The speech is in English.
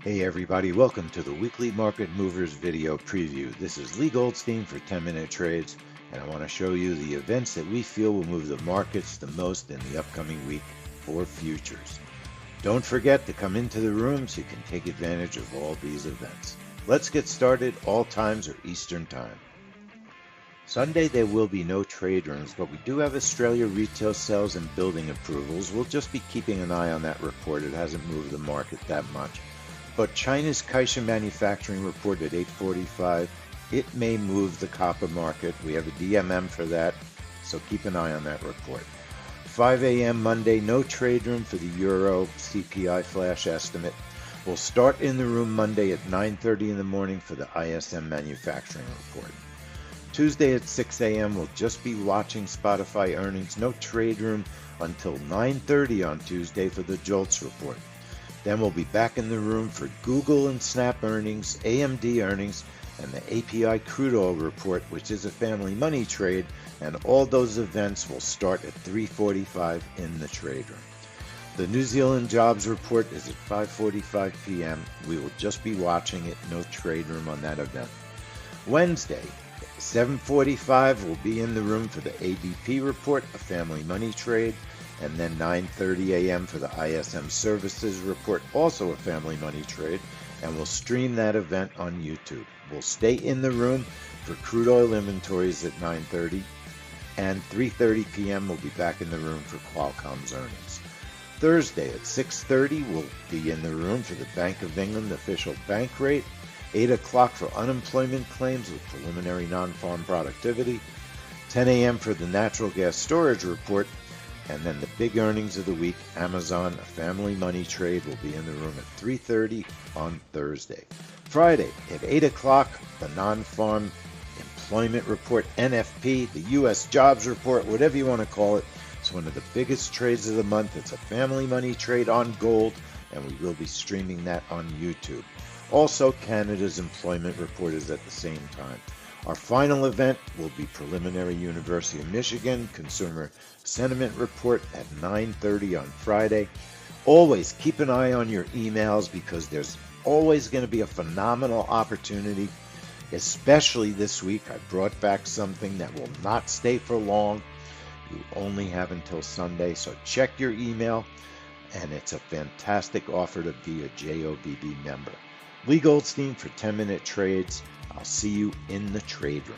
Hey everybody, welcome to the Weekly Market Movers video preview. This is Leigh Goldstein for 10-Minute Trades, and I want to show you the events that we feel will move the markets the most in the upcoming week for futures. Don't forget to come into the room so you can take advantage of all these events. Let's get started. All times are Eastern Time. Sunday there will be no trade rooms, but we do have Australia retail sales and building approvals. We'll just be keeping an eye on that report. It hasn't moved the market that much. But China's Kaisha manufacturing report at 8:45, it may move the copper market. We have a DMM for that, so keep an eye on that report. 5 a.m. Monday, no trade room for the Euro CPI flash estimate. We'll start in the room Monday at 9:30 in the morning for the ISM manufacturing report. Tuesday at 6 a.m. we'll just be watching Spotify earnings. No trade room until 9:30 on Tuesday for the JOLTS report. Then we'll be back in the room for Google and Snap earnings, AMD earnings, and the API crude oil report, which is a family money trade, and all those events will start at 3:45 in the trade room. The New Zealand jobs report is at 5:45 p.m. We will just be watching it, no trade room on that event. Wednesday, 7:45, we'll be in the room for the ADP report, a family money trade, and then 9:30 a.m. for the ISM services report, also a family money trade, and we'll stream that event on YouTube. We'll stay in the room for crude oil inventories at 9:30, and 3:30 p.m. we'll be back in the room for Qualcomm's earnings. Thursday at 6:30, we'll be in the room for the Bank of England official bank rate, 8 o'clock for unemployment claims with preliminary non-farm productivity, 10 a.m. for the natural gas storage report, and then the big earnings of the week, Amazon, a family money trade, will be in the room at 3:30 on Thursday. Friday at 8 o'clock, the non-farm employment report, NFP, the U.S. jobs report, whatever you want to call it. It's one of the biggest trades of the month. It's a family money trade on gold, and we will be streaming that on YouTube. Also, Canada's employment report is at the same time. Our final event will be preliminary University of Michigan consumer sentiment report at 9:30 on Friday. Always keep an eye on your emails because there's always going to be a phenomenal opportunity, especially this week. I brought back something that will not stay for long. You only have until Sunday, so check your email, and it's a fantastic offer to be a JOBB member. Leigh Goldstein for 10-Minute Trades. I'll see you in the trade room.